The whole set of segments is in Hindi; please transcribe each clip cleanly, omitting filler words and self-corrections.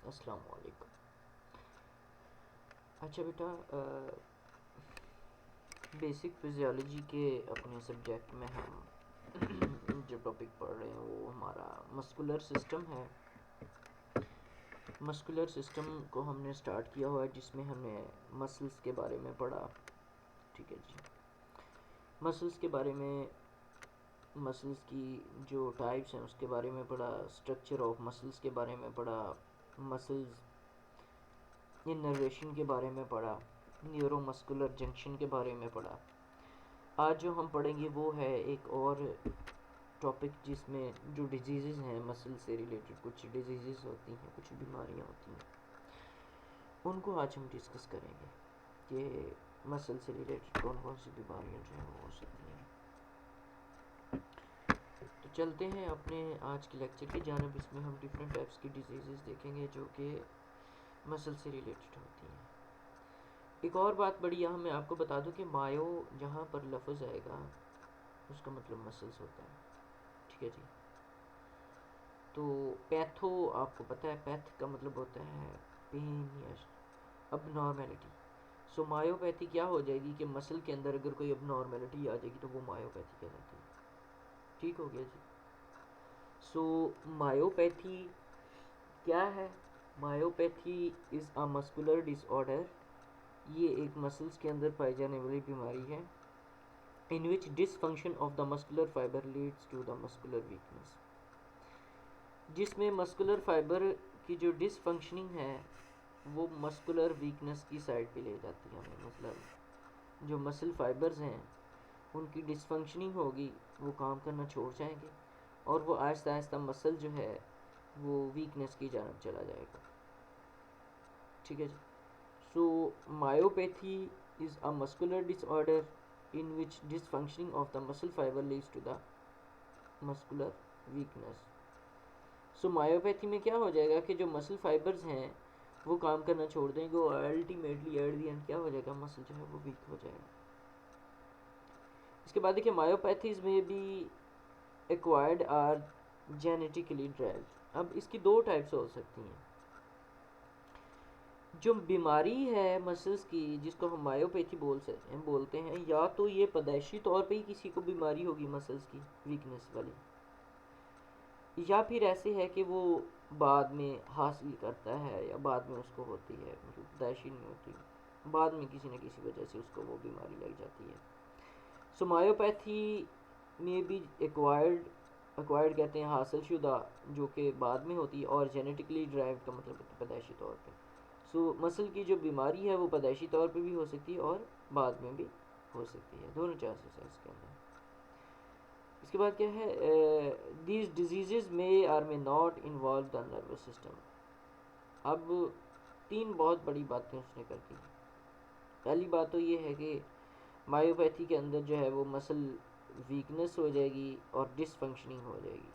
अस्सलाम वालेकुम। अच्छा बेटा, बेसिक फिजियोलॉजी के अपने सब्जेक्ट में हम जो टॉपिक पढ़ रहे हैं वो हमारा मस्कुलर सिस्टम है। मस्कुलर सिस्टम को हमने स्टार्ट किया हुआ है, जिसमें हमने मसल्स के बारे में पढ़ा। ठीक है जी, मसल्स के बारे में, मसल्स की जो टाइप्स हैं उसके बारे में पढ़ा, स्ट्रक्चर ऑफ मसल्स के बारे में पढ़ा, मसल्स इनर्वेशन के बारे में पढ़ा, न्यूरोमस्कुलर जंक्शन के बारे में पढ़ा। आज जो हम पढ़ेंगे वो है एक और टॉपिक जिसमें जो डिजीज़ हैं मसल से रिलेटेड, कुछ डिजीज़ होती हैं, कुछ बीमारियां होती हैं, उनको आज हम डिस्कस करेंगे कि मसल से रिलेटेड कौन कौन सी बीमारियां जो हैं वो हो सकती हैं। तो चलते हैं अपने आज के लेक्चर की जानिब। इसमें हम डिफरेंट टाइप्स की डिजीज़ देखेंगे जो कि मसल से रिलेटेड होती हैं। एक और बात बड़ी यहाँ मैं आपको बता दूं कि मायो जहाँ पर लफ्ज़ आएगा उसका मतलब मसल्स होता है। ठीक है जी। तो पैथो आपको पता है, पैथ का मतलब होता है पेन या अबनॉर्मेलिटी। सो मायोपैथी क्या हो जाएगी कि मसल के अंदर अगर कोई अबनॉर्मेलिटी आ जाएगी तो वो मायोपैथी कहलाती है। ठीक हो गया जी। सो मायोपैथी क्या है? Myopathy is a muscular disorder. ये एक मसल्स के अंदर पाई जाने वाली बीमारी है। In which dysfunction of the muscular fibre leads to the muscular weakness. जिसमें मस्कुलर फाइबर की जो डिसफंक्शनिंग है वो मस्कुलर वीकनेस की साइड पे ले जाती है हमें। मतलब जो मसल फाइबर्स हैं उनकी डिसफंक्शनिंग होगी, वो काम करना छोड़ जाएंगे और वो आहिस्ता आहिस्ता मसल जो है वो वीकनेस की जानब चला जाएगा। ठीक है जी। So myopathy is a muscular disorder in which dysfunctioning of the muscle fibre leads to the muscular weakness. So myopathy में क्या हो जाएगा कि जो मसल फाइबर्स हैं वो काम करना छोड़ देंगे और अल्टीमेटली एट दी एंड क्या हो जाएगा, मसल जो है वो वीक हो जाएगा। इसके बाद देखिए, मायोपैथीज में भी एक्वायर्ड आर जेनेटिकली ड्राइव्ड। अब इसकी दो टाइप्स हो सकती हैं। जो बीमारी है मसल्स की जिसको हम मायोपैथी बोलते हैं, या तो ये पैदाइशी तौर पे ही किसी को बीमारी होगी मसल्स की वीकनेस वाली, या फिर ऐसे है कि वो बाद में हासिल करता है या बाद में उसको होती है, मतलब पैदाइशी नहीं होती, बाद में किसी न किसी वजह से उसको वो बीमारी लग जाती है। सो मायोपैथी में भी एक्वायर्ड कहते हैं हासिल शुदा, जो कि बाद में होती है, और जेनेटिकली ड्राइव का मतलब पैदाइशी तौर पे। सो मसल की जो बीमारी है वो पैदाइशी तौर पे भी हो सकती है और बाद में भी हो सकती है, दोनों चांसेस है इसके अंदर। इसके बाद क्या है, दीज डिजीज़ में आर में not involve the nervous system. अब तीन बहुत बड़ी बातें उसने कर दी। पहली बात तो ये है कि मायोपैथी के अंदर जो है वो मसल वीकनेस हो जाएगी और डिसफंक्शनिंग हो जाएगी।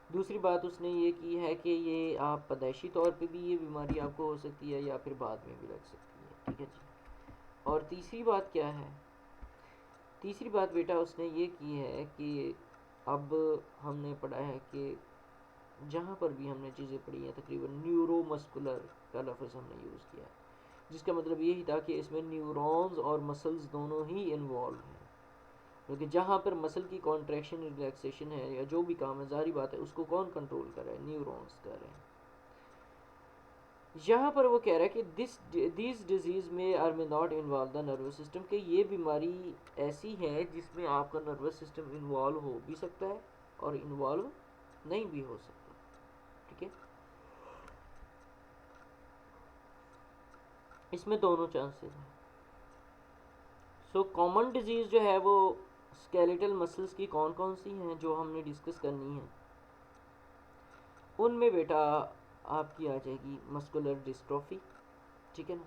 दूसरी बात उसने ये की है कि ये आप पैदाइशी तौर पे भी ये बीमारी आपको हो सकती है या फिर बाद में भी लग सकती है। ठीक है जी। और तीसरी बात क्या है? तीसरी बात बेटा उसने ये की है कि अब हमने पढ़ा है कि जहाँ पर भी हमने चीज़ें पढ़ी हैं तकरीबन न्यूरोमस्कुलर का लफ्ज़ हमने यूज़ किया है, जिसका मतलब यही था कि इसमें न्यूरॉन्स और मसल्स दोनों ही इन्वॉल्व हैं। क्योंकि जहाँ पर मसल की कॉन्ट्रैक्शन रिलैक्सेशन है या जो भी काम है, ज़ाहिर बात है उसको कौन कंट्रोल कर रहा है? न्यूरॉन्स कर रहे हैं। यहाँ पर वो कह रहा है कि दिस डिजीज़ में आर में not involve the nervous system, कि ये बीमारी ऐसी है जिसमें आपका नर्वस सिस्टम इन्वॉल्व हो भी सकता है और इन्वॉल्व नहीं भी हो सकता। ठीक है, इसमें दोनों चांसेस हैं। सो कॉमन डिजीज़ जो है वो स्केलेटल मसल्स की कौन कौन सी हैं जो हमने डिस्कस करनी है, उनमें बेटा आपकी आ जाएगी मस्कुलर डिस्ट्रॉफी। ठीक है ना,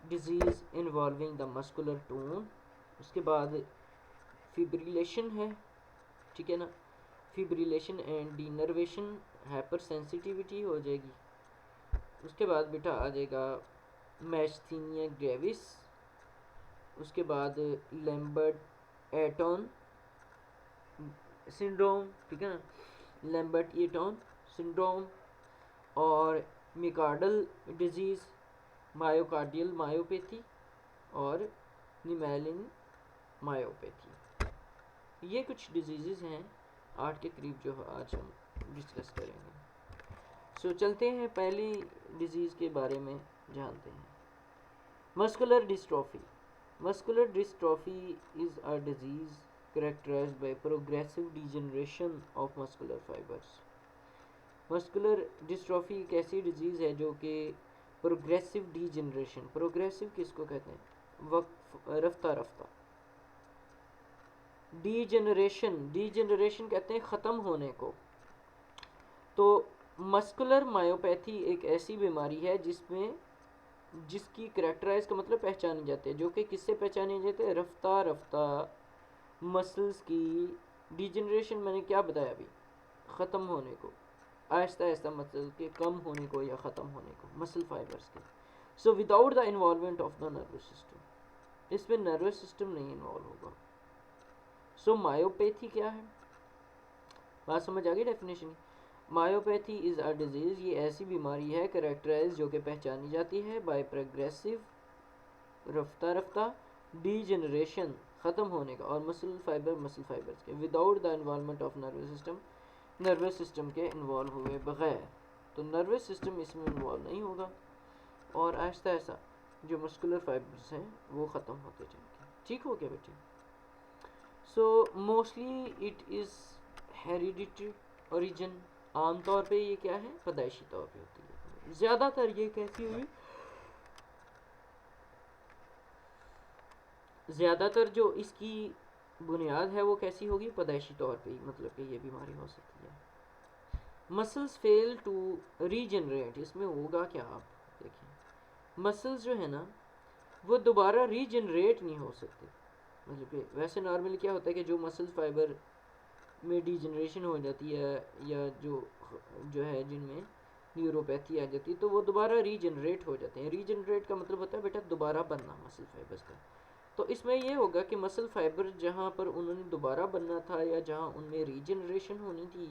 disease involving the muscular tone. उसके बाद फिब्रिलेशन है। ठीक है ना, fibrillation and denervation, hyper sensitivity हो जाएगी। उसके बाद बेटा आ जाएगा मैस्थीनिया ग्रेविस। उसके बाद लैम्बर्ट एटन सिंड्रोम। ठीक है ना, लैम्बर्ट ईटन सिंड्रोम और मिकार्डल डिजीज़, मायोकार्डियल मायोपैथी और निमेलिन मायोपैथी। ये कुछ डिजीज़ हैं 8 के करीब जो आज हम डिस्कस करेंगे। सो चलते हैं पहली डिजीज़ के बारे में जानते हैं। Muscular dystrophy. Muscular dystrophy is a disease characterized by progressive degeneration of muscular fibers। Muscular dystrophy एक ऐसी डिजीज़ है जो कि प्रोग्रेसिव डीजनरेशन, प्रोग्रेसिव किसको कहते हैं, वक्त रफ्ता रफ्ता, डीजनरेशन, डीजनरेशन कहते हैं ख़त्म होने को। तो मस्कुलर मायोपैथी एक ऐसी बीमारी है जिसकी करेक्टराइज का मतलब पहचानी जाती है, जो कि किससे पहचानी जाती है, रफ्ता रफ्ता मसल्स की डीजनरेशन, मैंने क्या बताया अभी, ख़त्म होने को, आहिस्ता आहिस्ता मसल के कम होने को या ख़त्म होने को, मसल फाइबर्स के। So without the involvement of the nervous system, इसमें नर्वस सिस्टम नहीं इन्वॉल्व होगा। सो मायोपैथी क्या है, बात समझ आ गई definition. Myopathy is a disease, ये ऐसी बीमारी है करेक्टराइज जो कि पहचानी जाती है बाय प्रोग्रेसिव, रफ्ता रफ्ता, डीजनरेशन, ख़त्म होने का, और मसल फाइबर्स के, without the involvement of nervous system, nervous system के इन्वॉल्व हुए बगैर। तो नर्वस सिस्टम इसमें इन्वॉल्व नहीं होगा और आहिस्ता आहिस्ता जो मस्कुलर फाइबर्स हैं वो ख़त्म होते जाएंगे। ठीक हो गया बेटी। So mostly it is hereditary origin, आमतौर पे ये क्या है, पैदाइशी तौर पे होती है। ज़्यादातर ये कैसी हुई, ज़्यादातर जो इसकी बुनियाद है वो कैसी होगी, पैदाइशी तौर पे, मतलब कि ये बीमारी हो सकती है। मसल्स फेल टू रीजनरेट, इसमें होगा क्या, आप देखिए, मसल्स जो है ना वो दोबारा रीजनरेट नहीं हो सकते। मतलब कि वैसे नॉर्मली क्या होता है कि जो मसल फाइबर में डीजनरेशन हो जाती है या जो है जिनमें न्यूरोपैथी आ जाती है तो वो दोबारा रीजनरेट हो जाते हैं। रीजनरेट का मतलब होता है बेटा दोबारा बनना मसल फाइबर्स का। तो इसमें ये होगा कि मसल फाइबर जहाँ पर उन्होंने दोबारा बनना था या जहाँ उनमें रीजनरेशन होनी थी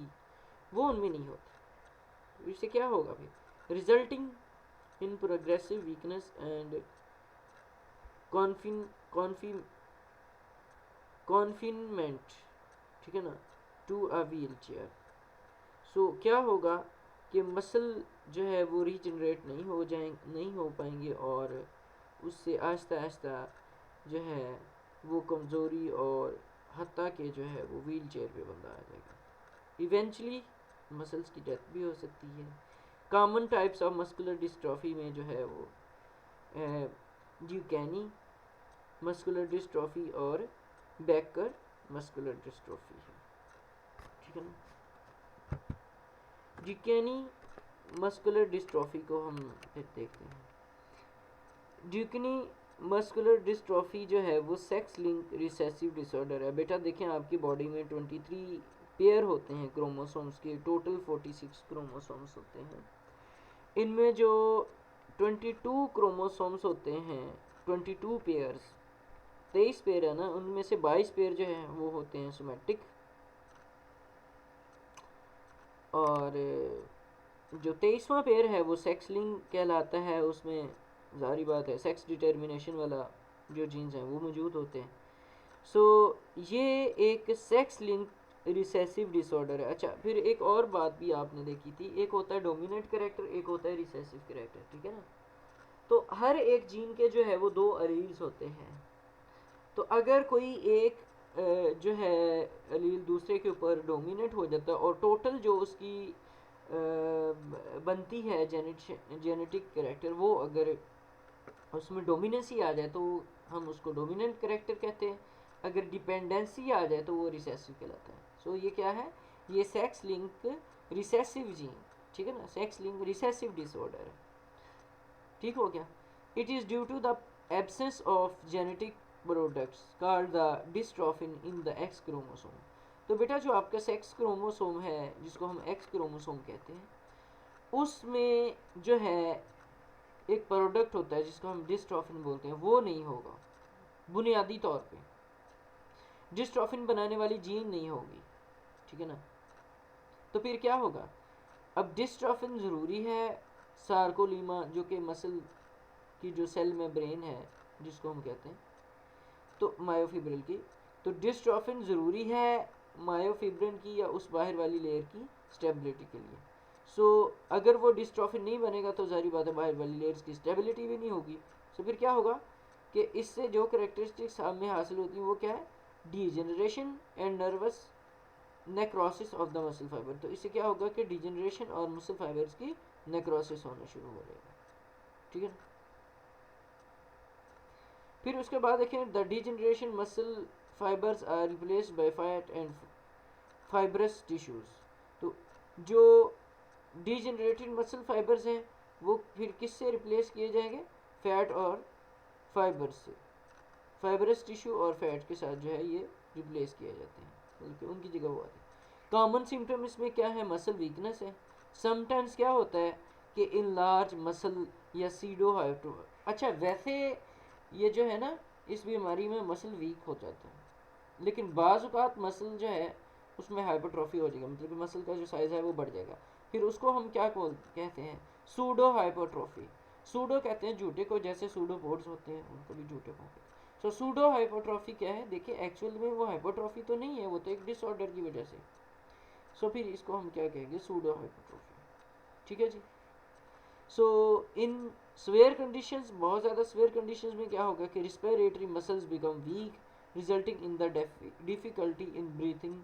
वो उनमें नहीं होती। इससे क्या होगा फिर, resulting in progressive weakness and confinement, ठीक है ना, to a wheelchair. So क्या होगा कि मसल जो है वो रीजनरेट नहीं हो पाएंगे और उससे आहिस्ता आहिस्ता जो है वो कमज़ोरी और हत्ता के जो है वो व्हील चेयर पे बंदा आ जाएगा। इवेंचुअली मसल्स की डेथ भी हो सकती है। Common types of muscular dystrophy में जो है वो ड्यूकेनी मस्कुलर डिस्ट्रॉफी और बैकर मस्कुलर डिस्ट्रॉफी है, ठीक है ना। ड्यूकेनी मस्कुलर डिस्ट्रॉफी को हम फिर देखते हैं। ड्यूकेनी मस्कुलर डिस्ट्रॉफी जो है वो सेक्स लिंक रिसेसिव डिसऑर्डर है। बेटा देखें आपकी बॉडी में 23 पेयर होते हैं क्रोमोसोम्स के, टोटल 46 क्रोमोसोम्स होते हैं। इनमें जो 22 क्रोमोसोम्स होते हैं, 22 पेयर्स, 23 पेयर है ना, उनमें से 22 पेयर जो है वो होते हैं सोमैटिक, और जो 23वां पेयर है वो सेक्स लिंक कहलाता है। उसमें जारी बात है सेक्स डिटर्मिनेशन वाला जो जीन्स हैं वो मौजूद होते हैं। सो ये एक सेक्स लिंक रिसेसिव डिसऑर्डर है। अच्छा, फिर एक और बात भी आपने देखी थी, एक होता है डोमिनेंट कैरेक्टर, एक होता है रिसेसिव कैरेक्टर, ठीक है ना। तो हर एक जीन के जो है वो 2 अलील्स होते हैं। तो अगर कोई एक जो है अलील दूसरे के ऊपर डोमिनेट हो जाता है और टोटल जो उसकी बनती है जेनेटिक कैरेक्टर वो अगर उसमें डोमिनेंसी आ जाए तो हम उसको डोमिनेंट कैरेक्टर कहते हैं। अगर डिपेंडेंसी आ जाए तो वो रिसेसिव कहलाता है। सो ये क्या है, ये सेक्स लिंक रिसेसिव जीन, ठीक है ना, सेक्स लिंक रिसेसिव डिसऑर्डर है। ठीक हो गया। It is due to the absence of genetic products called the dystrophin in the X chromosome. तो बेटा जो आपका सेक्स क्रोमोसोम है जिसको हम एक्स क्रोमोसोम कहते हैं, उसमें जो है एक प्रोडक्ट होता है जिसको हम डिस्ट्रॉफिन बोलते हैं, वो नहीं होगा। बुनियादी तौर पे डिस्ट्रॉफिन बनाने वाली जीन नहीं होगी, ठीक है ना। तो फिर क्या होगा, अब डिस्ट्रोफिन ज़रूरी है सार्कोलीमा जो कि मसल की जो सेल मेम्ब्रेन है जिसको हम कहते हैं तो मायोफिब्रिल की, तो डिस्ट्रोफिन ज़रूरी है मायोफिब्रिन की या उस बाहर वाली लेयर की स्टेबिलिटी के लिए। सो अगर वो डिस्ट्रोफिन नहीं बनेगा तो जारी बात है बाहर वाली लेयर्स की स्टेबिलिटी भी नहीं होगी। सो फिर क्या होगा कि इससे जो करेक्टरिस्टिक्स हमें हासिल होती हैं वो क्या है, degeneration and nervous necrosis of the muscle fibre. तो इससे क्या होगा कि डिजेनरेशन और मसल फाइबर्स की नेक्रोसिस होना शुरू हो जाएगा, ठीक है ना। फिर उसके बाद देखें the degeneration muscle fibres are replaced by fat and fibrous tissues. तो जो डिजेनरेटेड मसल फाइबर्स हैं वो फिर किससे रिप्लेस किए जाएंगे, फैट और फाइबर्स से, फाइब्रस टिश्यू और फैट के साथ जो है ये रिप्लेस किए जाते हैं, बल्कि उनकी जगह वो आती है। कॉमन सिम्टम इसमें क्या है, मसल वीकनेस है। समटाइम्स क्या होता है कि इन लार्ज मसल या सीडो हाइड्रो, अच्छा वैसे ये जो है ना इस बीमारी में मसल वीक हो जाता है, लेकिन बाज़ औक़ात मसल जो है उसमें हाइपरट्रॉफी हो जाएगा, मतलब कि मसल का जो साइज़ है वो बढ़ जाएगा। फिर उसको हम क्या कहते हैं, सूडो हाइपरट्रॉफी। सूडो कहते हैं झूठे को, जैसे सूडोपोड्स होते हैं उनको भी झूठे कहते हैं। सो सूडो हाइपरट्रॉफी क्या है, देखिए एक्चुअल में वो हाइपरट्रॉफी तो नहीं है, वो तो एक डिसऑर्डर की वजह से। सो फिर इसको हम क्या कहेंगे, सूडो हाइपरट्रॉफी, ठीक है जी। सो इन स्वेयर कंडीशंस, बहुत ज़्यादा स्वेयर कंडीशंस में क्या होगा कि respiratory muscles become weak resulting in the difficulty in breathing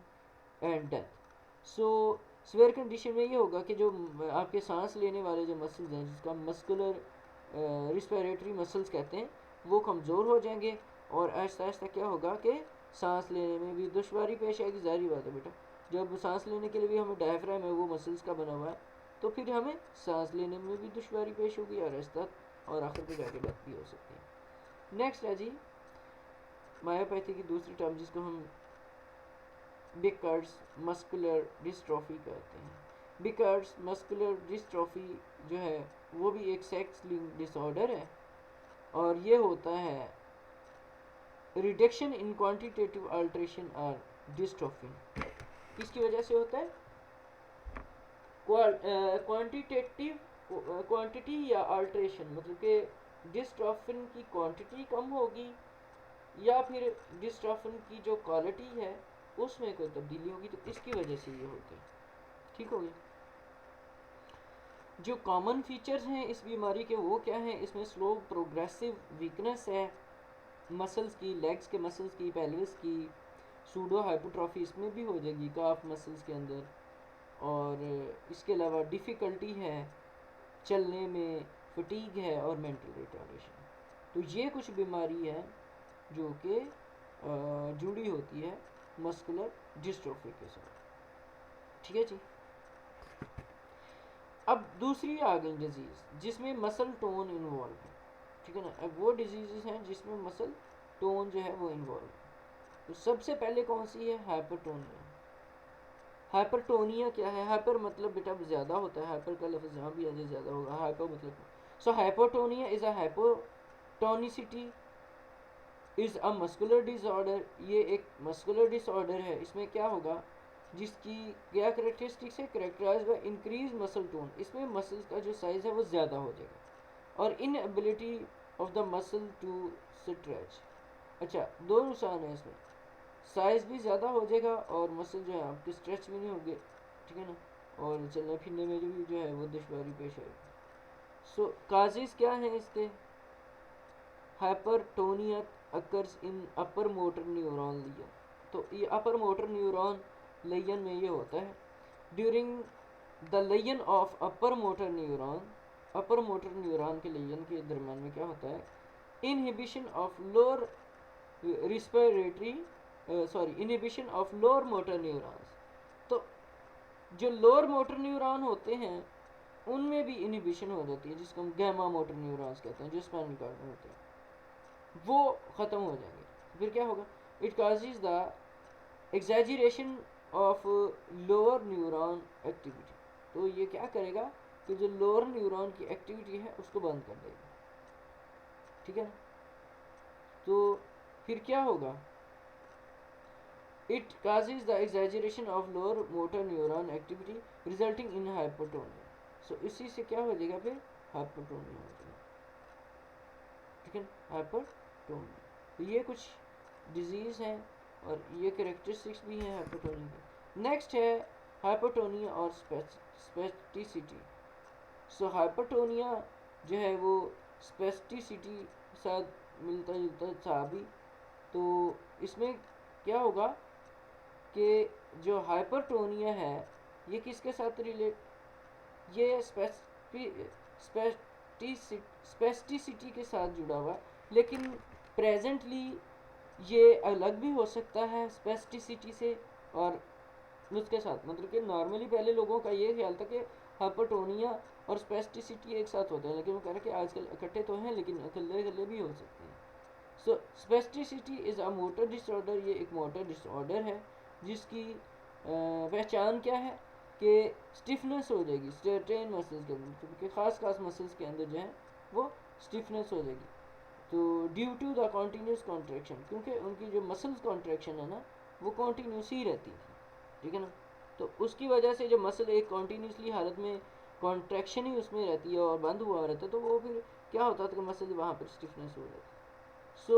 and death. So swear condition में ये होगा कि जो आपके सांस लेने वाले जो मसल्स हैं जिसका मस्कुलर रिस्पिरेटरी मसल्स कहते हैं वो कमज़ोर हो जाएंगे और आहिस्ता आहिस्ता क्या होगा कि सांस लेने में भी दुश्वारी पेश आएगी। जारी बात है बेटा, जब सांस लेने के लिए भी हमें डायफ्राम है वो मसल्स का बना हुआ है, तो फिर हमें सांस लेने में भी दुश्वारी पेश होगी और आहिस्ता और आखिर में जाके डेथ भी हो सकती है। नेक्स्ट है जी मायोपैथी की दूसरी टर्म जिसको हम बिकर्स मस्कुलर डिस्ट्रॉफी कहते हैं। बिकर्स मस्कुलर डिस्ट्रॉफी जो है वो भी एक सेक्स लिंक्ड डिसऑर्डर है और ये होता है रिडक्शन इन क्वांटिटेटिव अल्ट्रेशन और डिस्ट्रोफिन। किसकी वजह से होता है, क्वांटिटेटिव क्वांटिटी या अल्ट्रेशन, मतलब कि डिस्ट्रोफिन की क्वांटिटी कम होगी या फिर डिस्ट्रोफिन की जो क्वालिटी है उसमें कोई तब्दीली होगी, तो इसकी वजह से ये होता है, ठीक हो गया। जो कॉमन फीचर्स हैं इस बीमारी के वो क्या हैं, इसमें स्लो प्रोग्रेसिव वीकनेस है मसल्स की, लेग्स के मसल्स की, पेल्विस की, सूडो हाइपोट्रॉफी इसमें भी हो जाएगी काफ मसल्स के अंदर, और इसके अलावा डिफ़िकल्टी है चलने में, फटीग है और मेंटल रिटार्डेशन। तो ये कुछ बीमारी है जो कि जुड़ी होती है मस्कुलर डिस्ट्रोफी के साथ, ठीक है जी। अब दूसरी आ गई डिजीज़ जिसमें मसल टोन इन्वॉल्व है, ठीक है ना। अब वो डिजीज़ हैं जिसमें मसल टोन जो है वो इन्वॉल्व है। तो सबसे पहले कौन सी है, हाइपरटोनिया। हाइपरटोनिया क्या है, हाइपर मतलब बेटा ज़्यादा होता है, हाइपर का लफ्ज़ जहाँ भी आ जाए ज़्यादा होगा, हाइपर मतलब so hypotonia is a hypotonicity is a muscular disorder. ये एक मस्कुलर डिसऑर्डर है, इसमें क्या होगा, जिसकी क्या करेक्टरिस्टिक्स है, characterise by increase muscle tone. इसमें मसल्स का जो साइज़ है वो ज़्यादा हो जाएगा और inability of the muscle to stretch. अच्छा दो नुकसान है इसमें, साइज़ भी ज़्यादा हो जाएगा और मसल जो है आपकी स्ट्रेच भी नहीं होंगे, ठीक है ना, और चलने फिरने में भी जो है वो दुश्वारी पेश आएगी। सो काजेज़ क्या हैं इसके, hypertonia occurs in upper motor neuron lesion. तो ये अपर मोटर न्यूरॉन लेयन में ये होता है during the Leyen of upper motor neuron. Upper motor neuron के लेयन के दरम्यान में क्या होता है, inhibition of lower respiratory inhibition of lower motor neurons. तो जो लोअर मोटर न्यूरॉन होते हैं उनमें भी इनहिबिशन हो जाती है, जिसको हम गैमा मोटर न्यूरॉन्स कहते हैं, जो स्पाइनल कॉर्ड में होते हैं, वो ख़त्म हो जाएंगे। फिर क्या होगा, it causes the exaggeration of lower neuron activity. तो ये क्या करेगा कि जो लोअर न्यूरॉन की एक्टिविटी है उसको बंद कर देगा, ठीक है ना। तो फिर क्या होगा, It causes the exaggeration of lower motor neuron activity resulting in hypotonia. So इसी से क्या हो जाएगा फिर हाइपोटोनिया हो जाएगा, ठीक है, हाइपोटोनिया। तो ये कुछ डिजीज़ हैं और ये करेक्टरिस्टिक्स भी हैं हाइपोटोनिया के। नेक्स्ट है हाइपोटोनिया और स्पेस्टिसिटी। सो हाइपोटोनिया जो है वो स्पेस्टिसिटी के साथ मिलता जुलता था अभी। तो इसमें क्या होगा कि जो हाइपरटोनिया है ये किसके साथ रिलेट, ये स्पेस्टिसिटी के साथ जुड़ा हुआ है, लेकिन प्रेजेंटली ये अलग भी हो सकता है स्पेस्टिसिटी से और उसके साथ, मतलब कि नॉर्मली पहले लोगों का ये ख्याल था कि हाइपरटोनिया और स्पेस्टिसिटी एक साथ होते हैं, लेकिन वो कह रहे हैं कि आजकल इकट्ठे तो हैं लेकिन अकेले अकेले भी हो सकते हैं। सो स्पेस्टिसिटी इज़ अ मोटर डिसऑर्डर, ये एक मोटर डिसऑर्डर है जिसकी पहचान क्या है कि स्टिफनेस हो जाएगी स्ट्रेन मसल्स के अंदर, क्योंकि ख़ास मसल्स के अंदर जो है वो स्टिफनेस हो जाएगी। तो due to the continuous contraction, क्योंकि उनकी जो मसल्स कॉन्ट्रैक्शन है ना वो कॉन्टीन्यूस ही रहती थी, ठीक है ना। तो उसकी वजह से जब मसल एक कॉन्टीन्यूसली हालत में कॉन्ट्रैक्शन ही उसमें रहती है और बंद हुआ रहता है, तो वो फिर क्या होता है कि मसल वहाँ पर स्टिफनेस हो जाती है। सो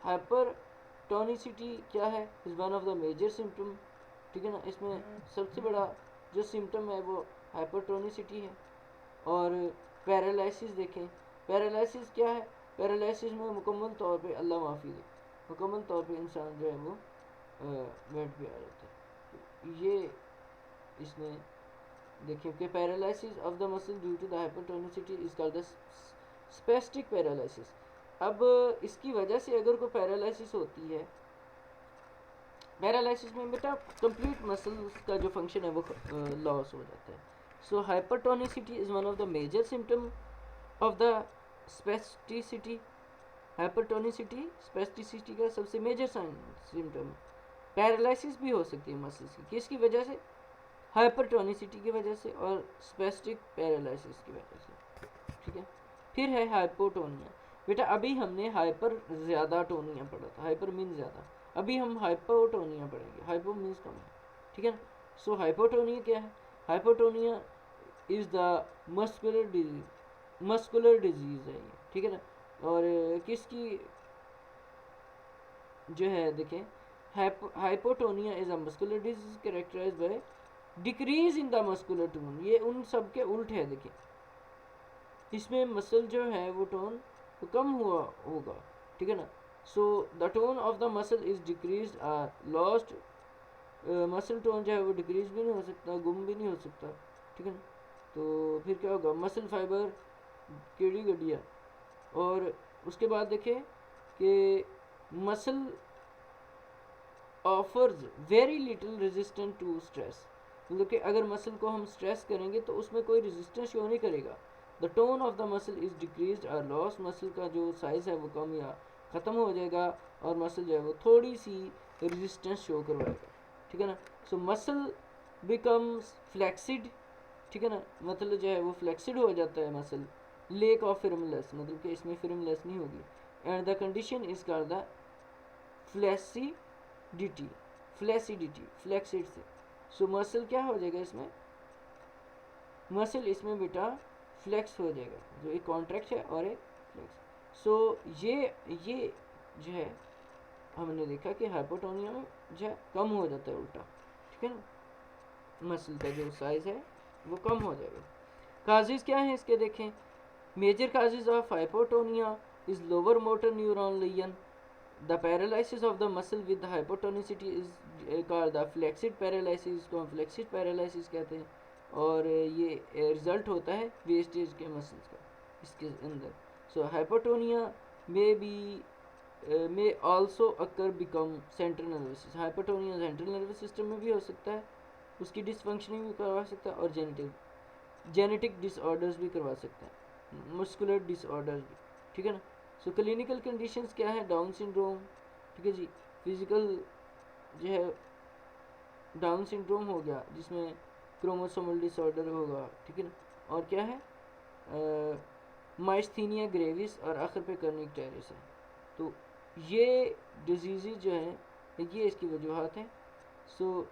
हाइपरटोनिसिटी क्या है, is one of the major symptom, ठीक है ना। इसमें सबसे बड़ा जो सिम्टम है वो हाइपरटोनिसिटी है। और पैरालिसिस देखें, पैरालिसिस क्या है, पैरालिसिस में मुकम्मल तौर पे अल्लाह माफ़ी दे, मुकम्मल तौर पे इंसान जो है वो बेड पे आ जाता है। ये इसमें देखिए कि paralysis of the muscle due to the hypertonicity is called the spastic paralysis. अब इसकी वजह से अगर कोई पैरालिसिस होती है, पैरालिसिस में बेटा कंप्लीट मसल्स का जो फंक्शन है वो लॉस हो जाता है। So hypertonicity is one of the major symptom of the spasticity. Hypertonicity spasticity का सबसे मेजर सिम्टम। पैरालिसिस भी हो सकती है मसल्स की, किसकी वजह से, हाइपरटोनिसिटी की वजह से और स्पेस्टिक पैरालिसिस की वजह से, ठीक है। फिर है हाइपोटोनिया। बेटा अभी हमने हाइपर ज़्यादा टोनिया पढ़ा था, हाइपर मीन ज़्यादा, अभी हम हाइपोटोनिया पढ़ेंगे, हाइपो मीन्स कम है, ठीक है ना। सो हाइपोटोनिया क्या है, hypotonia is the muscular disease है ये, ठीक है ना। और किसकी जो है देखें, hypotonia is a muscular disease characterised by decrease in the muscular tone. ये उन सब के उल्ट है, देखिए इसमें मसल जो है वो टोन तो कम हुआ होगा, ठीक है ना। So the tone of the muscle is decrease lost, muscle tone जो है वो डिक्रीज भी नहीं हो सकता, गुम भी नहीं हो सकता, ठीक है ना। तो फिर क्या होगा, मसल फाइबर केड़ी गड्डिया। और उसके बाद देखें कि muscle offers very little resistant to stress, मतलब कि अगर मसल को हम स्ट्रेस करेंगे तो उसमें कोई रेजिस्टेंस शो नहीं करेगा। The tone of the muscle is decrease और लॉस, मसल का जो साइज़ है वो कम या ख़त्म हो जाएगा और मसल जो है वो थोड़ी सी रेजिस्टेंस शो करवाएगा, ठीक है ना। सो मसल बिकम्स फ्लैक्सिड, ठीक है ना, मतलब जो है वो फ्लैक्सिड हो जाता है मसल, लेक ऑफ फिल्मलेस, मतलब कि इसमें फिल्मलेस नहीं होगी। And the condition is called the flaccidity, flaccidity flaccid से। सो मसल क्या हो जाएगा इसमें, मसल इसमें बेटा फ्लेक्स हो जाएगा, जो एक कॉन्ट्रैक्ट है और एक फ्लेक्स। सो ये जो है हमने देखा कि हाइपोटोनिया में जो है कम हो जाता है उल्टा, ठीक है ना, मसल का जो साइज है वो कम हो जाएगा। काजेज क्या है इसके देखें, major causes of hypotonia is lower motor neuron lesion, the paralysis of the muscle with hypotonicity is called the flaccid paralysis, इसको हम फ्लेक्सिड पैरालिसिस कहते हैं। और ये रिजल्ट होता है वेस्टेज के मसल्स का इसके अंदर। So hypotonia may also occur become central nervous system, hypotonia central nervous system में भी हो सकता है, उसकी डिसफंक्शनिंग भी करवा सकता है और जेनेटिक डिसऑर्डर्स भी करवा सकता है, मस्कुलर डिसऑर्डर्स भी, ठीक है ना। सो क्लिनिकल कंडीशंस क्या है, डाउन सिंड्रोम, ठीक है जी, फिजिकल जो है डाउन सिंड्रोम हो गया जिसमें क्रोमोसोमल डिसऑर्डर होगा, ठीक है ना। और क्या है, माइस्थीनिया ग्रेविस और आखिर पे कर्निक टेरिस है। तो ये डिजीज़ जो हैं ये इसकी वजूहत हैं। So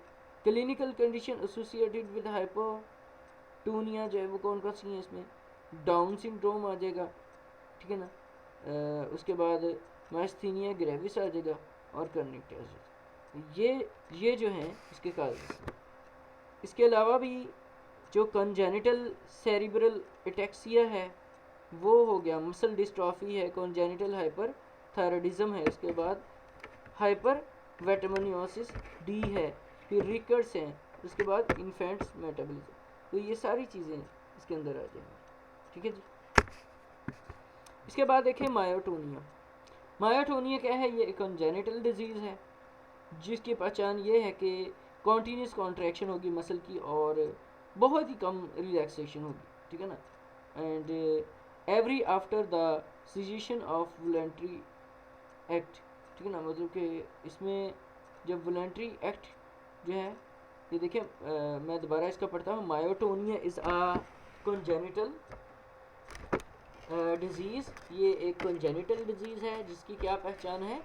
clinical condition associated with hypotonia जो है वो कौन कौन सी है इसमें, डाउन सिंड्रोम आ जाएगा, ठीक है ना, उसके बाद माइस्थीनिया ग्रेविस आ जाएगा और कर्निकटाइज। ये जो हैं इसके काजेस। इसके अलावा भी जो कंजेनिटल सेरिब्रल एटेक्सिया है वो हो गया, मसल डिस्ट्रॉफी है, कंजेनिटल हाइपर थायराइडिज्म है, इसके बाद हाइपर वेटमनियोसिस डी है, फिर रिकर्ड्स हैं, उसके बाद इन्फेंट्स मेटाबॉलिज्म। तो ये सारी चीज़ें इसके अंदर आ जाएंगी, ठीक है जी। इसके बाद देखें मायोटोनिया। मायोटोनिया क्या है, ये एक कंजेनिटल डिजीज़ है जिसकी पहचान ये है कि कॉन्टीन्यूस कॉन्ट्रैक्शन होगी मसल की और बहुत ही कम रिलैक्सेशन होगी, ठीक है ना, and every after the caseation of voluntary act, ठीक है ना, मतलब कि इसमें जब वॉलंटरी एक्ट जो है, ये देखिए मैं दोबारा इसका पढ़ता हूँ। Myotonia is a congenital disease, ये एक कंजेनिटल डिजीज़ है जिसकी क्या पहचान है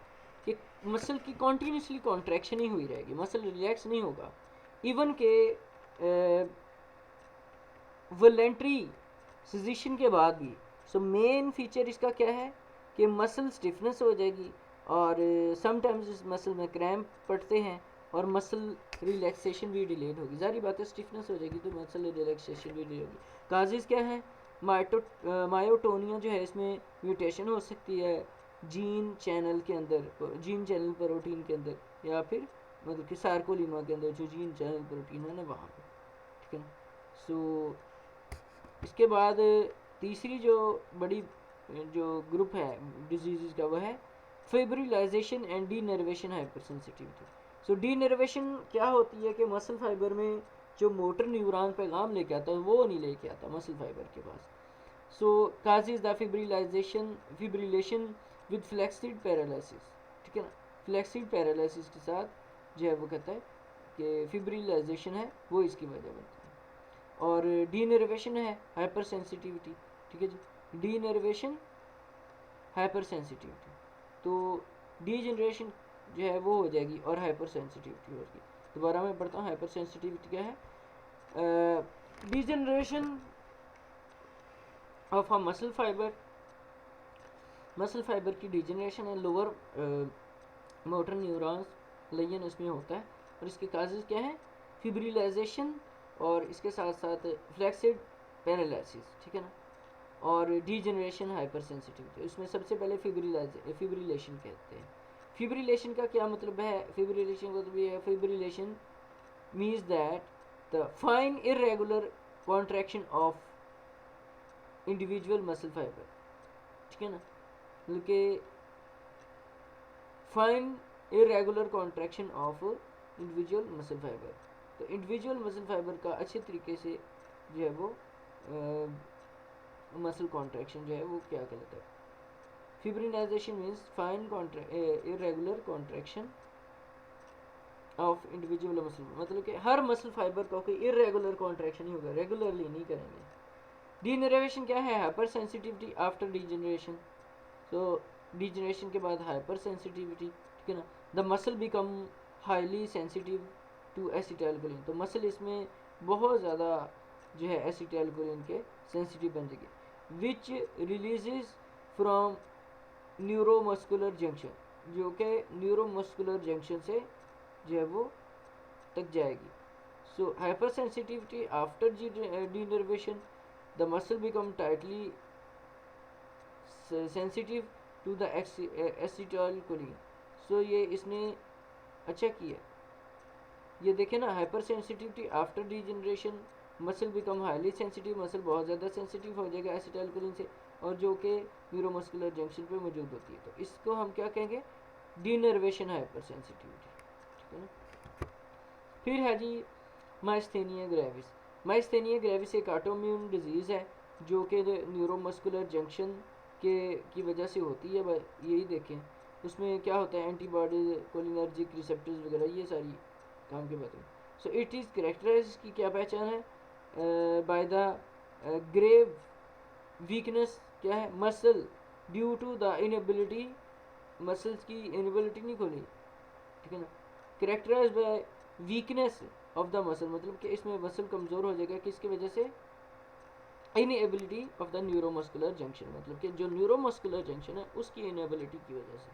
कि मसल की कॉन्टीन्यूसली कॉन्ट्रैक्शन ही हुई रहेगी, मसल रिलैक्स नहीं होगा इवन के वॉलंटरी सिजेशन के बाद भी। सो मेन फीचर इसका क्या है कि मसल स्टिफनेस हो जाएगी और समटाइम्स इस मसल में क्रैम्प पड़ते हैं और मसल रिलैक्सेशन भी डिलेड होगी। सारी बातें स्टिफनेस हो जाएगी तो मसल रिलैक्सेशन भी डिले होगी। काजेज़ क्या है, मायोटोनिया जो है इसमें म्यूटेशन हो सकती है जीन चैनल के अंदर, जीन चैनल प्रोटीन के अंदर, या फिर मतलब कि सार्कोलीमा के अंदर जो जीन चैनल प्रोटीन है ना वहाँ पे, ठीक है ना। सो इसके बाद तीसरी जो बड़ी जो ग्रुप है डिजीज़ का वो है fibrillization and denervation hypersensitivity. So denervation क्या होती है कि मसल फाइबर में जो मोटर न्यूरॉन पैगाम लेके आता है वो नहीं लेके आता मसल फाइबर के पास। So causes the fibrillation with flaccid paralysis, ठीक है ना, फ्लेक्सिड पैरालिसिस के साथ जो है वो कहता है कि फिब्रिलाइजेशन है वो इसकी वजह बनती है। और डीनर्वेशन है हाइपर सेंसिटिविटी, ठीक है जी, डीनर्वेशन हाइपर सेंसिटिविटी, तो डीजनरेशन जो है वो हो जाएगी और हाइपर सेंसिटिविटी होगी। दोबारा मैं पढ़ता हूँ, हाइपर सेंसिटिविटी क्या है, degeneration of a muscle fibre की डिजनरेशन है, लोअर मोटर न्यूरॉन्स लेयन इसमें होता है और इसके काजेज क्या है, फिब्रिलाइजेशन और इसके साथ साथ फ्लेक्सिड पैरालिसिस, ठीक है ना, और डीजनरेशन हाइपर सेंसिटिविटी। इसमें सबसे पहले फिब्रिलेशन कहते हैं। फिब्रिलेशन का क्या मतलब है, फिब्रिलेशन का मतलब ये है, fibrillation means that the fine irregular contraction of individual muscle fibre, ठीक है ना, बल्कि fine irregular contraction of individual muscle fibre. तो इंडिविजुअल मसल फाइबर का अच्छे तरीके से जो है वो मसल कॉन्ट्रैक्शन जो है वो क्या कहलाता है, fibrillization means fine irregular contraction of individual muscle, मतलब कि हर मसल फाइबर का कोई इरेगुलर कॉन्ट्रैक्शन ही होगा, रेगुलरली नहीं करेंगे। डीनर्वेशन क्या है, हाइपर सेंसिटिविटी आफ्टर डीजनरेशन, तो डीजनरेशन के बाद हाइपर सेंसिटिविटी, ठीक है ना, the muscle become highly sensitive to acetylcholine, तो मसल इसमें बहुत ज़्यादा जो है एसिटाइलकोलिन के सेंसिटिव बन जाएगी, विच रिलीजेज फ्रॉम न्यूरोमस्कुलर जंक्शन, जो कि न्यूरोमस्कुलर जंक्शन से जो है वो तक जाएगी। So hypersensitivity after denervation, the muscle become tightly sensitive to the acetylcholine. So ये इसने अच्छा किया, ये देखें ना, hypersensitivity after degeneration, muscle become highly sensitive, muscle बहुत ज़्यादा सेंसिटिव हो जाएगा एसिटाइलकोलिन से और जो कि न्यूरोमस्कुलर जंक्शन पे मौजूद होती है, तो इसको हम क्या कहेंगे, डीनर्वेशन हाइपर सेंसिटिविटी, ठीक है ना। फिर है जी माइस्थेनिया ग्रेविस। माइस्थेनिया ग्रेविस एक ऑटोइम्यून डिजीज़ है जो कि न्यूरोमस्कुलर जंक्शन के की वजह से होती है, यही देखें उसमें क्या होता है, एंटीबॉडीज, कोलिनर्जिक रिसेप्टर्स वगैरह ये सारी काम की बात है। सो इट इज़ करेक्टराइज की क्या पहचान है, बाय द ग्रेव वीकनेस क्या है, muscle due to the inability, muscles की इनएबिलिटी नहीं खोली, ठीक है ना, characterize by weakness of the muscle, मतलब कि इसमें मसल कमज़ोर हो जाएगा किसकी वजह से, inability of the neuromuscular junction, मतलब कि जो न्यूरोमस्कुलर जंक्शन है उसकी इनएबिलिटी की वजह से।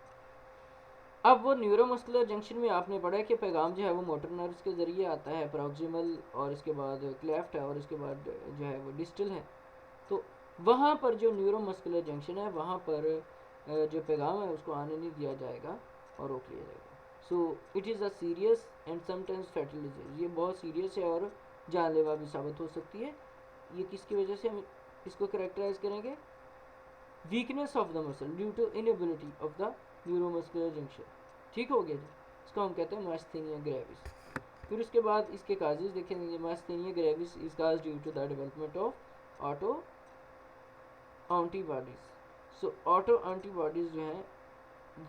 अब वो न्यूरोमस्कुलर जंक्शन में आपने पढ़ा है कि पैगाम जो है वो मोटर नर्व्स के ज़रिए आता है, प्रॉक्सिमल और इसके बाद क्लेफ्ट है और इसके बाद जो है वो डिस्टल है। तो वहाँ पर जो न्यूरोमस्कुलर जंक्शन है वहाँ पर जो पैगाम है उसको आने नहीं दिया जाएगा और रोक लिया जाएगा। So it is a serious and sometimes fatal disease, ये बहुत सीरियस है और जानलेवा भी साबित हो सकती है। ये किसकी वजह से हम इसको करेक्टराइज करेंगे, weakness of the muscle due to inability of the neuromuscular junction. ठीक हो गया जी, इसको हम कहते हैं माइस्थेनिया ग्रेविस। फिर उसके बाद इसके काजेज देखेंगे। Myasthenia gravis is cause due to the development of auto antibodies. So auto antibodies जो हैं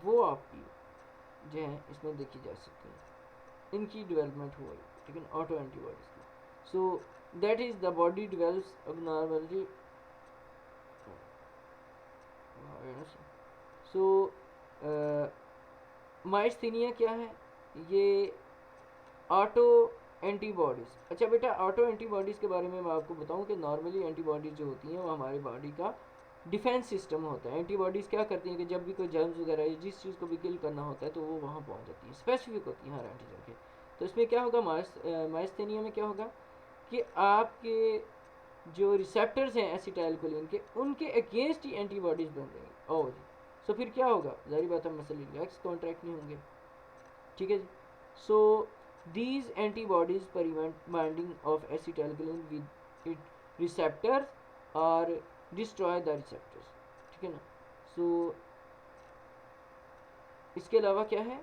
वो आपकी जो है इसमें देखी जा सकती है, इनकी डेवलपमेंट हुई, ठीक है ना, ऑटो एंटीबॉडीज की। So that is the body develops abnormality। So myasthenia क्या है, ये ऑटो एंटीबॉडीज़। अच्छा बेटा, ऑटो एंटीबॉडीज़ के बारे में मैं आपको बताऊं कि नॉर्मली एंटीबॉडीज़ जो होती हैं वो हमारी बॉडी का डिफेंस सिस्टम होता है। एंटीबॉडीज़ क्या करती हैं कि जब भी कोई जर्म्स वगैरह या जिस चीज़ को भी किल करना होता है तो वो वहाँ पहुँच जाती है, स्पेसिफिक होती है हर एंटीजन के। तो इसमें क्या होगा, माइस्थेनिया में क्या होगा कि आपके जो रिसेप्टर्स हैं एसिटाइलकोलिन के, उनके अगेंस्ट ही एंटीबॉडीज़ बन जाएंगी। और सो फिर क्या होगा, जारी बात है, मसल रिलैक्स कॉन्ट्रैक्ट नहीं होंगे, ठीक है जी। सो these antibodies prevent binding of acetylcholine with its receptors or destroy the receptors, ठीक है ना। सो इसके अलावा क्या है,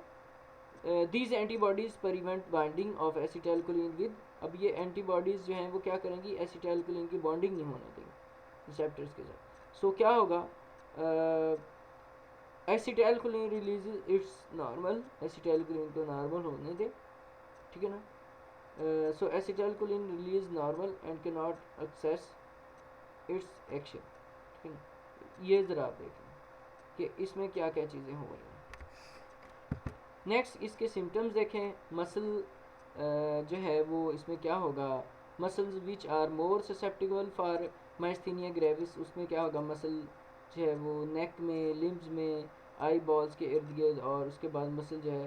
these antibodies prevent binding of acetylcholine with, अब ये एंटीबॉडीज़ जो हैं वो क्या करेंगी, एसिटाइलकोलिन की बॉन्डिंग नहीं होने देंगी रिसेप्टर्स के साथ। सो क्या होगा, acetylcholine release its normal, acetylcholine को नॉर्मल होने दे, ठीक है ना। So acetylcholine release normal and can not access its action, ठीक है ना। ये ज़रा आप देखें कि इसमें क्या क्या चीज़ें हो रही हैं। नेक्स्ट इसके सिम्टम्स देखें। मसल जो है वो इसमें क्या होगा, muscles which are more susceptible for myasthenia gravis, उसमें क्या होगा, मसल जो है वो नेक में, लिम्स में, आई बॉल्स के इर्द गिर्द, और उसके बाद मसल जो है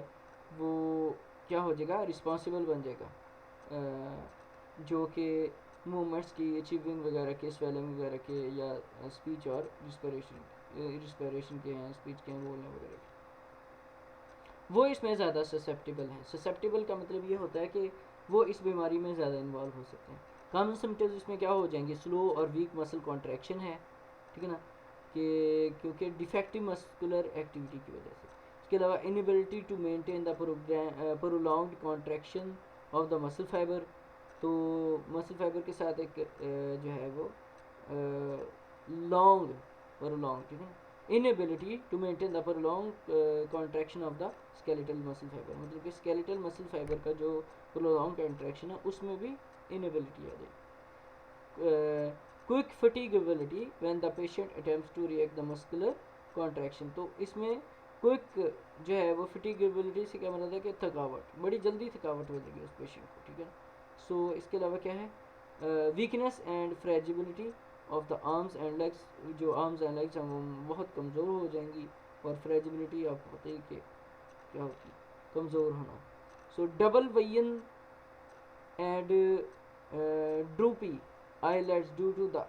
वो क्या हो जाएगा, रिस्पॉन्सिबल बन जाएगा जो कि मूवमेंट्स की अचीविंग वगैरह के, स्वेलिंग वगैरह के, या स्पीच और रिस्पिरेशन के हैं, स्पीच के हैं, बोलने वगैरह के, वो इसमें ज़्यादा ससेप्टिबल हैं। ससेप्टिबल का मतलब ये होता है कि वो इस बीमारी में ज़्यादा इन्वॉल्व हो सकते हैं। कॉमन सिम्टम्स इसमें क्या हो जाएंगे, स्लो और वीक मसल कॉन्ट्रैक्शन है, ठीक है ना, कि क्योंकि डिफेक्टिव मस्कुलर एक्टिविटी की वजह से। इसके अलावा inability to maintain the prolonged contraction of the muscle fibre, तो मसल फाइबर के साथ एक जो है वो लॉन्ग प्रोलॉन्ग, ठीक है, inability to maintain the prolong contraction of the skeletal muscle fibre, मतलब कि स्केलेटल मसल फाइबर का जो प्रोलॉन्ग कॉन्ट्रैक्शन है उसमें भी इनएबिलिटी आ जाए। Quick fatigability when the patient attempts to react the muscular contraction, तो इसमें क्विक जो है वो फटीगेबिलिटी से क्या मतलब है कि थकावट, बड़ी जल्दी थकावट हो जाएगी उस पेशेंट को, ठीक है। सो इसके अलावा क्या है, weakness and fragility of the arms and legs, जो आर्म्स एंड लेग्स हैं वो बहुत कमज़ोर हो जाएंगी, और फ्रेजिबिलिटी आपको पता ही कि क्या होती है, कमज़ोर होना। So double vision and droopy eyelids due to the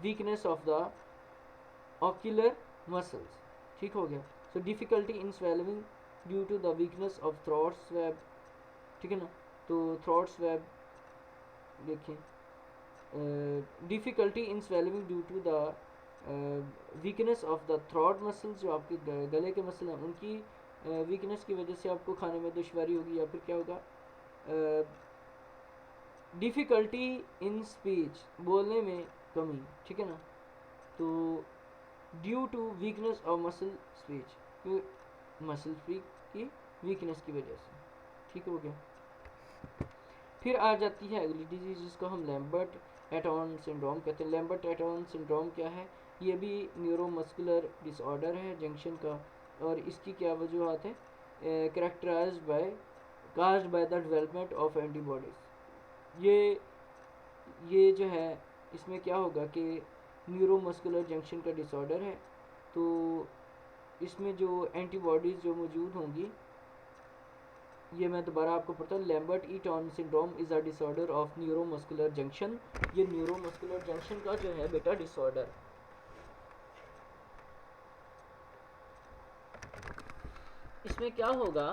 weakness of the ocular muscles, ठीक हो गया। so difficulty in swallowing due to the weakness of throat swab, ठीक है ना, तो throat swab देखें, difficulty in swallowing due to the weakness of the throat muscles, जो आपके गले के मसल हैं उनकी weakness की वजह से आपको खाने में दुश्वारी होगी, या फिर क्या होगा, डिफ़िकल्टी इन स्पीच, बोलने में कमी, ठीक है ना, तो due to weakness of muscle speech, muscle speech की वीकनेस की वजह से, ठीक हो गया। फिर आ जाती है अगली डिजीज जिसको हम लैम्बर्ट एटन सिंड्रोम कहते हैं। लैम्बर्ट एटन सिंड्रोम क्या है, ये भी न्यूरोमस्कुलर डिसऑर्डर है जंक्शन का, और इसकी क्या वजूहत है, characterized by caused by the development of antibodies. ये जो है इसमें क्या होगा कि न्यूरोमस्कुलर जंक्शन का डिसऑर्डर है, तो इसमें जो एंटीबॉडीज़ जो मौजूद होंगी, ये मैं दोबारा आपको पढ़ता हूँ। Lambert Eaton syndrome is a disorder of neuromuscular junction. ये न्यूरोमस्कुलर जंक्शन का जो है बेटा डिसऑर्डर। इसमें क्या होगा,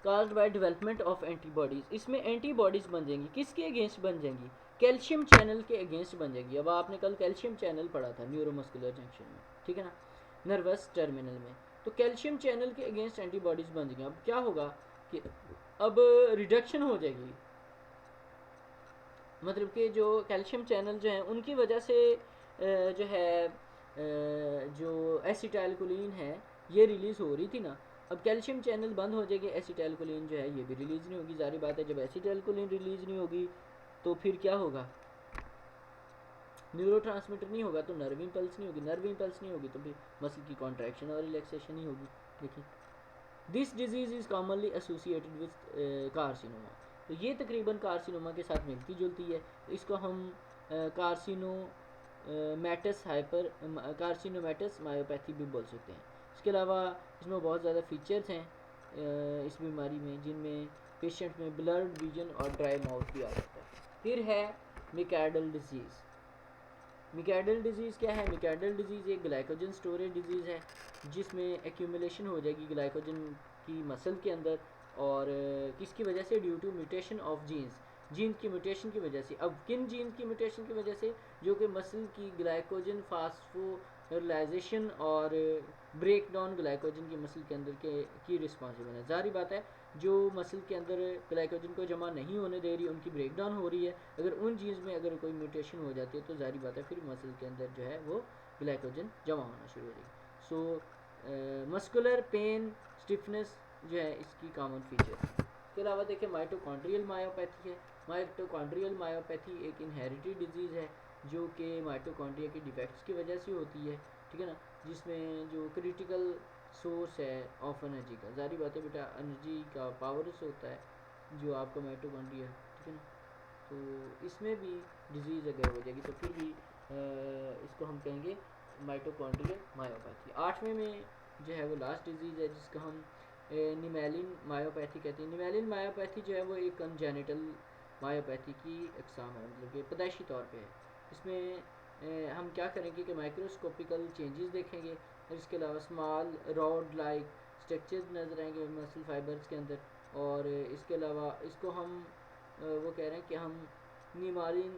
caused by development of antibodies. इसमें एंटीबॉडीज़ बन जाएंगी, किसके अगेंस्ट बन जाएंगी, कैल्शियम चैनल के अगेंस्ट बन जाएगी। अब आपने कल कैल्शियम चैनल पढ़ा था न्यूरोमस्कुलर जंक्शन में, ठीक है ना, नर्वस टर्मिनल में। तो कैल्शियम चैनल के अगेंस्ट एंटीबॉडीज़ बन जाएंगी। अब क्या होगा कि अब रिडक्शन हो जाएगी, मतलब कि जो कैल्शियम चैनल जो हैं उनकी वजह से जो है जो एसिटाइलकोलिन है ये रिलीज़ हो रही थी ना। अब कैल्शियम चैनल बंद हो जाएगी, एसिटाइलकोलिन जो है ये भी रिलीज़ नहीं होगी। जारी बात है, जब एसिटाइलकोलिन रिलीज़ नहीं होगी तो फिर क्या होगा, न्यूरोट्रांसमीटर नहीं होगा तो नर्व इम्पल्स नहीं होगी, नर्व इम्पल्स नहीं होगी तो फिर मसल की कॉन्ट्रैक्शन और रिलैक्सेशन ही होगी। देखिए, this disease is commonly associated with carcinoma. तो ये तकरीबन कार्सिनोमा के साथ मिलती जुलती है। तो इसको हम कार्सिनोमैटस हाइपर कार्सिनोमैटस मायोपैथी भी बोल सकते हैं। इसके अलावा इसमें बहुत ज़्यादा फीचर्स हैं इस बीमारी में, जिनमें पेशेंट में ब्लड विजन और ड्राई माउथ भी आ सकता है। फिर है मिकाइडल डिजीज़। मिकाइडल डिजीज़ क्या है, मिकाइडल डिजीज़ एक ग्लाइकोजन स्टोरेज डिजीज़ है जिसमें एक्यूमुलेशन हो जाएगी ग्लाइकोजन की मसल के अंदर, और किसकी वजह से, due to mutation of genes की म्यूटेशन की वजह से। अब किन जीन्स की म्यूटेशन की वजह से, जो कि मसल की ग्लाइकोजन फास्फोराइलेशन और ब्रेक डाउन ग्लाइकोजन की मसल के अंदर की रिस्पॉन्सिबल है। जारी बात है, जो मसल के अंदर ग्लाइकोजन को जमा नहीं होने दे रही, उनकी ब्रेक डाउन हो रही है। अगर उन जीन्स में अगर कोई म्यूटेशन हो जाती है तो जारी बात है फिर मसल के अंदर जो है वो ग्लाइकोजन जमा होना शुरू हो जाएगी। सो मस्कुलर पेन, स्टिफनेस जो है इसकी कॉमन फीचर। इसके अलावा देखिए माइटोकॉन्ड्रियल मायोपैथी है। माइटोकॉन्ड्रियल मायोपैथी एक इनहेरिटेड डिजीज़ है जो कि माइटोकॉन्ड्रिया के डिफेक्ट्स की वजह से होती है, ठीक है ना, जिसमें जो क्रिटिकल सोर्स है ऑफ एनर्जी का, जारी बात है बेटा एनर्जी का पावर से होता है जो आपका माइटोकॉन्ड्रिया, ठीक है ना। तो इसमें भी डिजीज़ अगर हो जाएगी तो फिर भी इसको हम कहेंगे माइटोकॉन्ड्रियल मायोपैथी। 8वें में जो है वो लास्ट डिजीज़ है जिसका हम निमेलिन मायोपैथी कहते हैं। निमेलिन मायोपैथी जो है वो एक कंजेनिटल मायोपैथी की अकसाम है, मतलब कि पैदाइशी तौर पे है। इसमें हम क्या करेंगे कि माइक्रोस्कोपिकल चेंजेस देखेंगे, और इसके अलावा स्मॉल रॉड लाइक स्ट्रक्चर्स नज़र आएंगे मसल फाइबर्स के अंदर। और इसके अलावा इसको हम वो कह रहे हैं कि हम निमालिन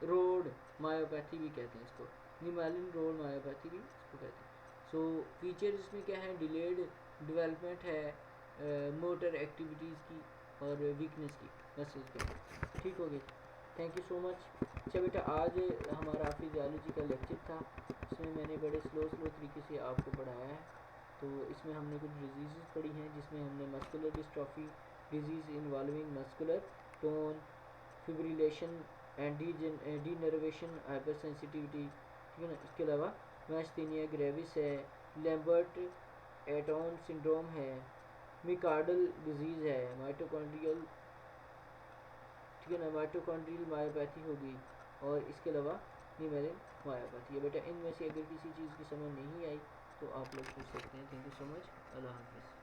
रोड मायोपैथी भी कहते हैं इसको, निमालिन रोड मायोपैथी भी इसको कहते हैं। सो फीचर इसमें क्या है, डिलेड डेवलपमेंट है मोटर एक्टिविटीज़ की और वीकनेस की मसल्स की। ठीक हो गई, थैंक यू सो मच। अच्छा बेटा, आज हमारा फिजियोलॉजी का लेक्चर था, इसमें मैंने बड़े स्लो तरीके से आपको पढ़ाया है। तो इसमें हमने कुछ डिजीज़ पढ़ी हैं, जिसमें हमने muscular dystrophy disease involving muscular tone, fibrillation and denervation, hyper sensitivity, ठीक है ना। इसके अलावा मैस्थीनिया ग्रेविस है, लैम्बर्ट एटोन सिंड्रोम है, मिकार्डल डिजीज़ है, माइटोकॉन्ड्रियल, ठीक है ना, माइटोकॉन्ड्रियल मायोपैथी होगी, और इसके अलावा निमेलिन मायोपैथी है। बेटा इनमें से अगर किसी चीज़ की समझ नहीं आई तो आप लोग पूछ सकते हैं। थैंक यू सो मच, अल्लाह हाफिज़।